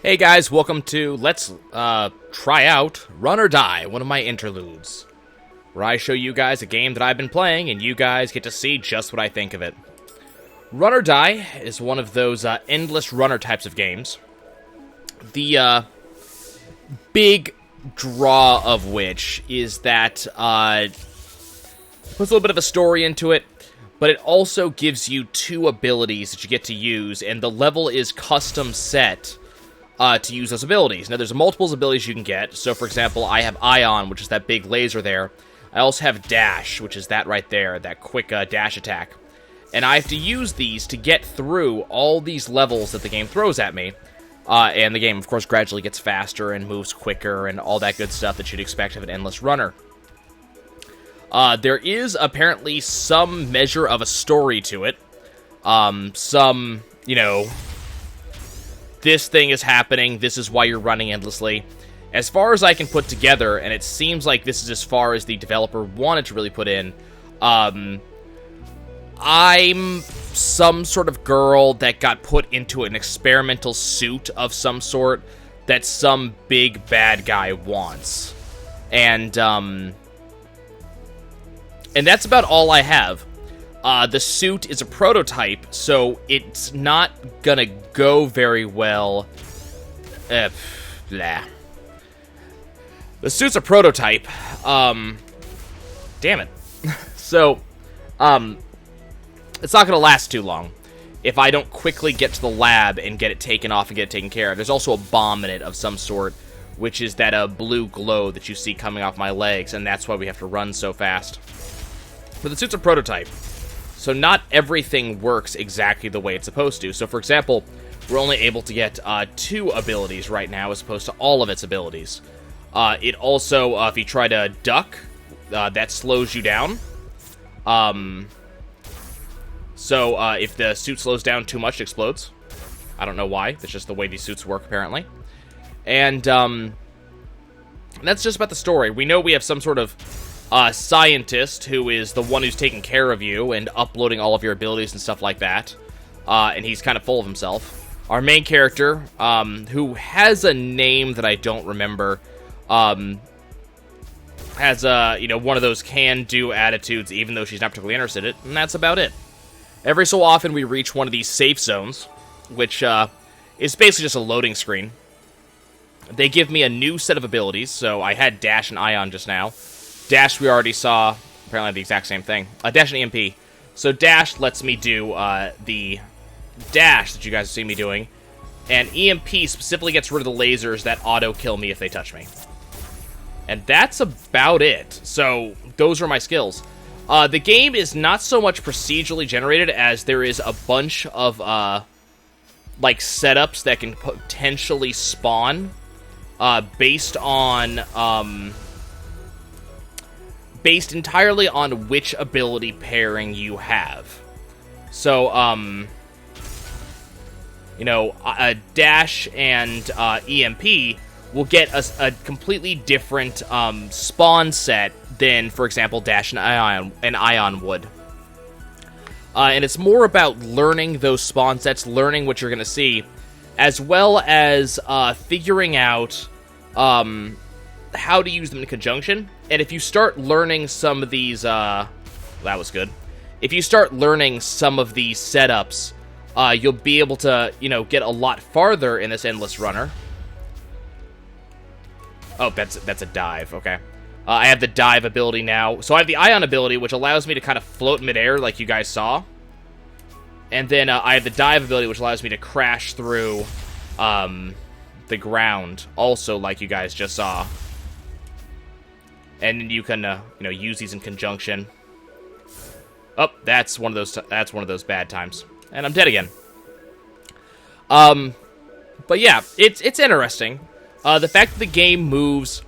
Hey guys, welcome to Let's Try Out Run or Die, one of my interludes, where I show you guys a game that I've been playing, and you guys get to see just what I think of it. Run or Die is one of those endless runner types of games. The big draw of which is that it puts a little bit of a story into it, but it also gives you two abilities that you get to use, and the level is custom set to use those abilities. Now, there's multiple abilities you can get. So, for example, I have Ion, which is that big laser there. I also have Dash, which is that right there, that quick dash attack. And I have to use these to get through all these levels that the game throws at me. And the game, of course, gradually gets faster and moves quicker and all that good stuff that you'd expect of an endless runner. There is apparently some measure of a story to it. This thing is happening, this is why you're running endlessly. As far as I can put together, and it seems like this is as far as the developer wanted to really put in, I'm some sort of girl that got put into an experimental suit of some sort that some big bad guy wants. And that's about all I have. The suit is a prototype, so it's not gonna go very well. The suit's a prototype. Damn it. So, it's not gonna last too long if I don't quickly get to the lab and get it taken off and get it taken care of. There's also a bomb in it of some sort, which is that blue glow that you see coming off my legs, and that's why we have to run so fast. But the suit's a prototype. So not everything works exactly the way it's supposed to. So, for example, we're only able to get 2 abilities right now as opposed to all of its abilities. It also, if you try to duck, that slows you down. So if the suit slows down too much, it explodes. I don't know why. That's just the way these suits work, apparently. And that's just about the story. We know we have some sort of scientist who is the one who's taking care of you and uploading all of your abilities and stuff like that. And he's kind of full of himself. Our main character, who has a name that I don't remember, has one of those can-do attitudes, even though she's not particularly interested in it, and that's about it. Every so often, we reach one of these safe zones, which is basically just a loading screen. They give me a new set of abilities, so I had Dash and Ion just now. Dash we already saw, apparently the exact same thing. Dash and EMP. So Dash lets me do the dash that you guys have seen me doing, and EMP specifically gets rid of the lasers that auto-kill me if they touch me. And that's about it. So those are my skills. The game is not so much procedurally generated as there is a bunch of setups that can potentially spawn based entirely on which ability pairing you have. So, Dash and EMP will get a completely different spawn set than, for example, Dash and Ion would. And it's more about learning those spawn sets, learning what you're going to see, as well as figuring out how to use them in conjunction. And if you start learning some of these, that was good. If you start learning some of these setups, you'll be able to, get a lot farther in this endless runner. Oh, that's a dive, okay. I have the dive ability now. So I have the Ion ability, which allows me to kind of float midair like you guys saw. And then I have the dive ability, which allows me to crash through the ground, also like you guys just saw. And you can, use these in conjunction. Oh, that's one of those bad times, and I'm dead again. But yeah, it's interesting. The fact that the game moves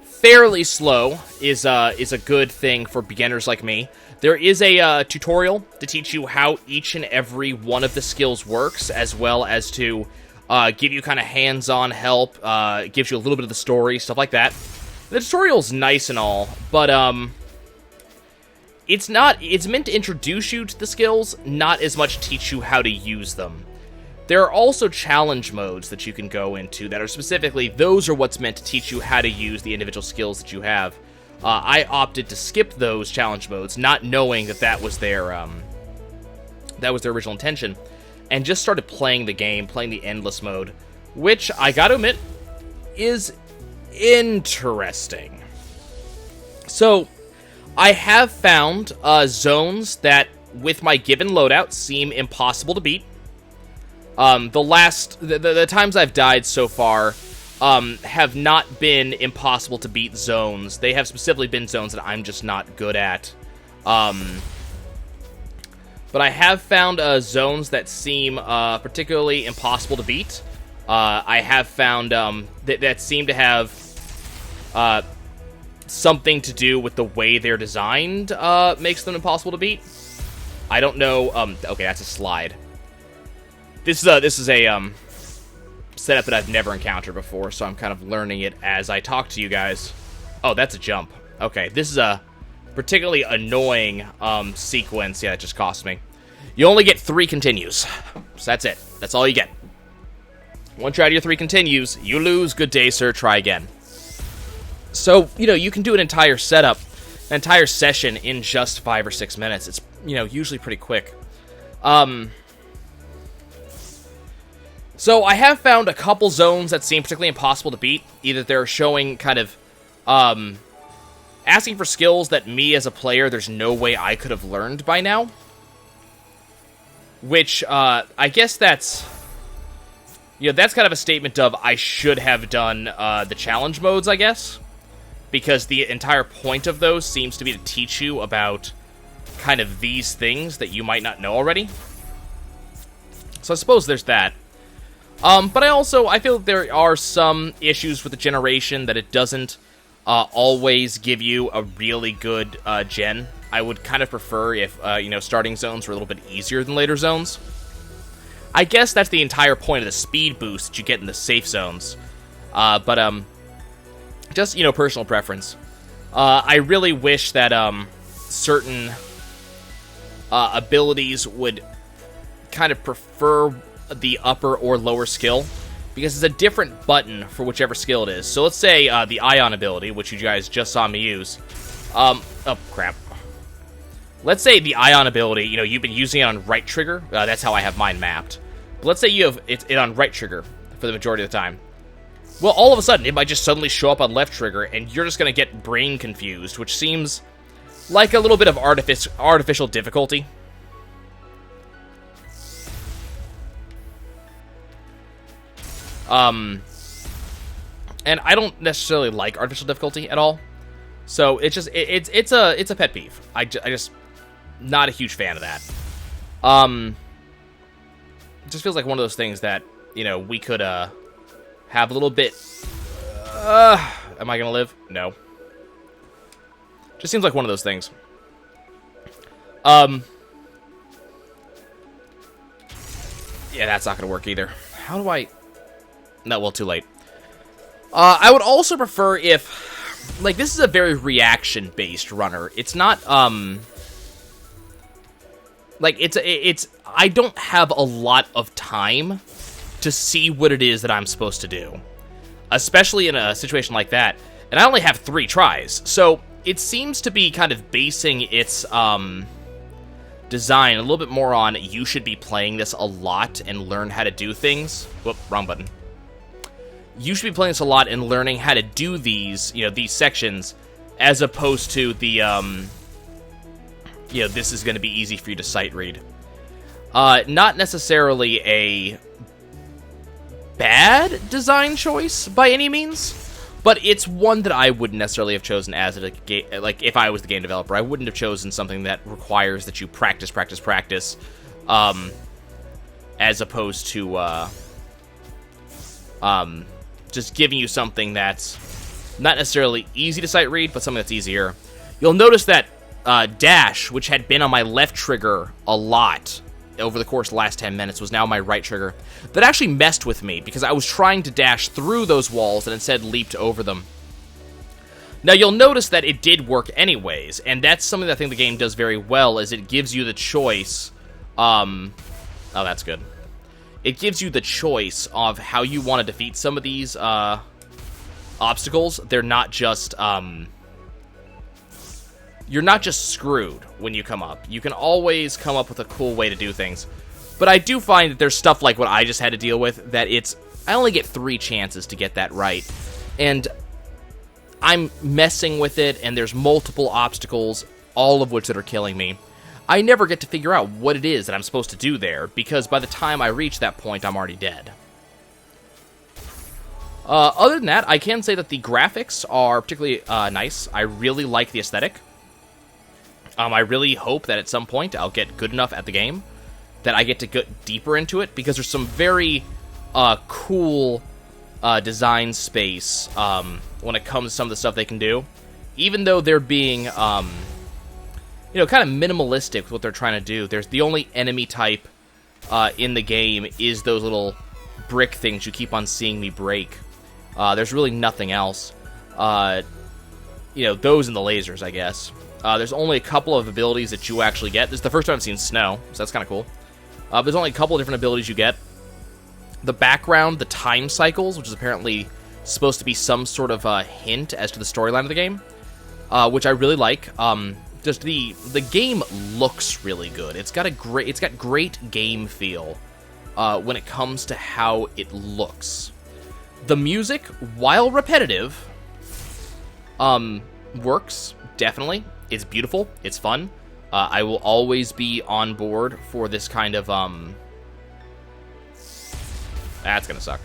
fairly slow is a good thing for beginners like me. There is a tutorial to teach you how each and every one of the skills works, as well as to give you kind of hands-on help. Gives you a little bit of the story, stuff like that. The tutorial's nice and all, but it's meant to introduce you to the skills, not as much teach you how to use them. There are also challenge modes that you can go into that are specifically, those are what's meant to teach you how to use the individual skills that you have. I opted to skip those challenge modes, not knowing that that was their original intention, and just started playing the game, playing the endless mode, which, I gotta admit, is interesting. So, I have found zones that, with my given loadout, seem impossible to beat. The times I've died so far have not been impossible to beat zones. They have specifically been zones that I'm just not good at. But I have found zones that seem particularly impossible to beat. I have found that seem to have something to do with the way they're designed makes them impossible to beat. I don't know. Okay, that's a slide. This is a setup that I've never encountered before, so I'm kind of learning it as I talk to you guys. Oh, that's a jump. Okay, this is a particularly annoying sequence. Yeah, it just cost me. You only get 3 continues. So that's it. That's all you get. Once you're out of your 3 continues, you lose. Good day, sir. Try again. So, you can do an entire setup, an entire session in just 5 or 6 minutes. It's, usually pretty quick. So I have found a couple zones that seem particularly impossible to beat. Either they're showing kind of, asking for skills that me as a player, there's no way I could have learned by now. Which, I guess that's, that's kind of a statement of I should have done the challenge modes, I guess. Because the entire point of those seems to be to teach you about kind of these things that you might not know already. So I suppose there's that. But I feel that there are some issues with the generation that it doesn't always give you a really good gen. I would kind of prefer if, starting zones were a little bit easier than later zones. I guess that's the entire point of the speed boost that you get in the safe zones. But just, personal preference. I really wish that certain abilities would kind of prefer the upper or lower skill, because it's a different button for whichever skill it is. So let's say the Ion ability, which you guys just saw me use. Oh, crap. Let's say the Ion ability, you've been using it on right trigger. That's how I have mine mapped. But let's say you have it on right trigger for the majority of the time. Well, all of a sudden, it might just suddenly show up on left trigger, and you're just going to get brain confused, which seems like a little bit of artificial difficulty. And I don't necessarily like artificial difficulty at all. So it's just it's a pet peeve. I just not a huge fan of that. It just feels like one of those things that, we could have a little bit. Am I gonna live? No. Just seems like one of those things. Yeah, that's not gonna work either. How do I? No, well, too late. I would also prefer if, this is a very reaction-based runner. It's not, I don't have a lot of time to see what it is that I'm supposed to do. Especially in a situation like that. And I only have 3 tries. So, it seems to be kind of basing its, design a little bit more on you should be playing this a lot and learn how to do things. Whoop, wrong button. You should be playing this a lot and learning how to do these, these sections, as opposed to the, this is going to be easy for you to sight read. Not necessarily a bad design choice by any means, but it's one that I wouldn't necessarily have chosen as a game. Like, if I was the game developer, I wouldn't have chosen something that requires that you practice, as opposed to, just giving you something that's not necessarily easy to sight read, but something that's easier. You'll notice that dash, which had been on my left trigger a lot over the course of the last 10 minutes, was now my right trigger. That actually messed with me, because I was trying to dash through those walls and instead leaped over them. Now, you'll notice that it did work anyways, and that's something that I think the game does very well, is it gives you the choice. Oh, that's good. it gives you the choice of how you want to defeat some of these obstacles. They're not just you're not just screwed when you come up. You can always come up with a cool way to do things. But I do find that there's stuff like what I just had to deal with that I only get 3 chances to get that right. And I'm messing with it, and there's multiple obstacles, all of which that are killing me. I never get to figure out what it is that I'm supposed to do there, because by the time I reach that point, I'm already dead. Other than that, I can say that the graphics are particularly nice. I really like the aesthetic. I really hope that at some point I'll get good enough at the game that I get to get deeper into it, because there's some very cool design space when it comes to some of the stuff they can do. Even though they're being, kind of minimalistic with what they're trying to do. There's the only enemy type in the game is those little brick things you keep on seeing me break. There's really nothing else. Those and the lasers, I guess. There's only a couple of abilities that you actually get. This is the first time I've seen snow, so that's kind of cool. There's only a couple of different abilities you get. The background, the time cycles, which is apparently supposed to be some sort of hint as to the storyline of the game, which I really like. Just the game looks really good. It's got great game feel when it comes to how it looks. The music, while repetitive, works definitely. It's beautiful. It's fun. I will always be on board for this kind of That's gonna suck.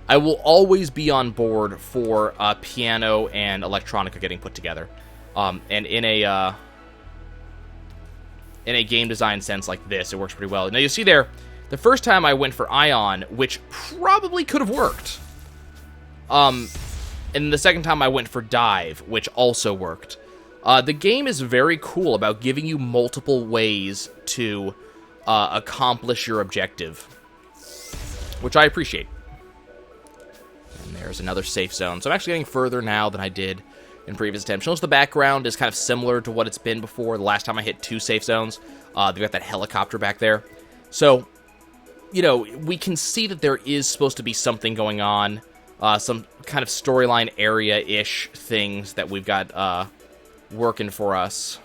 I will always be on board for piano and electronica getting put together. And in a game design sense like this, it works pretty well. Now you see there, the first time I went for Ion, which probably could have worked. And the second time I went for Dive, which also worked. The game is very cool about giving you multiple ways to accomplish your objective, which I appreciate. And there's another safe zone. So I'm actually getting further now than I did in previous attempts. Notice the background is kind of similar to what it's been before. The last time I hit 2 safe zones, they've got that helicopter back there. So, we can see that there is supposed to be something going on, some kind of storyline area-ish things that we've got working for us.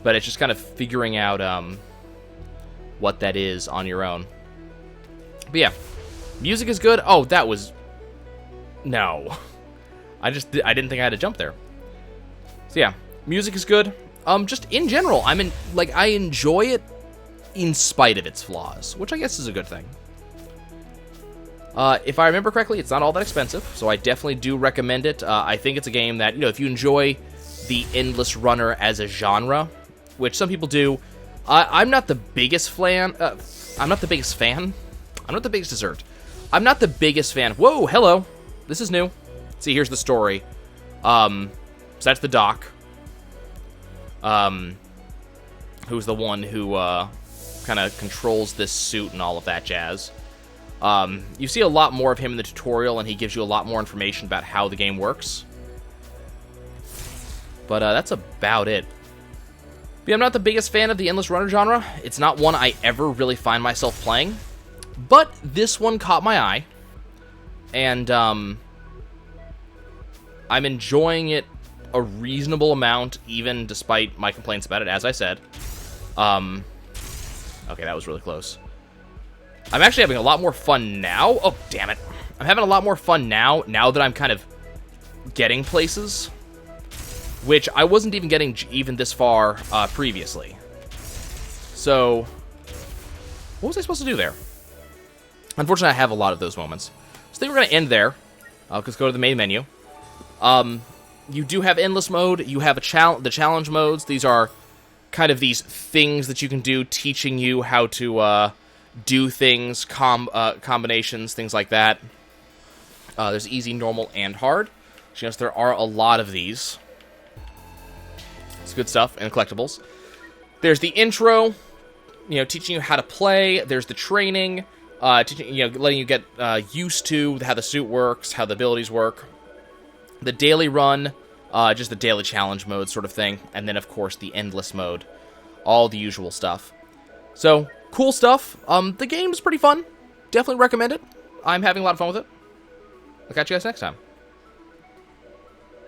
But it's just kind of figuring out what that is on your own. But yeah, music is good. Oh, that was... No. I didn't think I had to jump there. So yeah, music is good. Just in general, I enjoy it in spite of its flaws, which I guess is a good thing. If I remember correctly, it's not all that expensive, so I definitely do recommend it. I think it's a game that, if you enjoy the Endless Runner as a genre, which some people do, I'm not the biggest fan. I'm not the biggest fan. I'm not the biggest dessert. I'm not the biggest fan. Whoa, hello. This is new. See, here's the story. So that's the Doc. Who's the one who kind of controls this suit and all of that jazz. You see a lot more of him in the tutorial, and he gives you a lot more information about how the game works. But that's about it. But I'm not the biggest fan of the Endless Runner genre. It's not one I ever really find myself playing. But this one caught my eye. And I'm enjoying it a reasonable amount, even despite my complaints about it, as I said. Okay, that was really close. I'm actually having a lot more fun now. Oh, damn it. I'm having a lot more fun now that I'm kind of getting places, which I wasn't even getting even this far previously. So, what was I supposed to do there? Unfortunately, I have a lot of those moments. So I think we're going to end there. Let's go to the main menu. You do have endless mode. You have the challenge modes. These are kind of these things that you can do, teaching you how to do things, combinations, things like that. There's easy, normal, and hard. So yes, there are a lot of these. It's good stuff, and collectibles. There's the intro, teaching you how to play. There's the training, teaching, letting you get used to how the suit works, how the abilities work. The daily run, just the daily challenge mode sort of thing. And then, of course, the endless mode. All the usual stuff. So, cool stuff. The game's pretty fun. Definitely recommend it. I'm having a lot of fun with it. I'll catch you guys next time.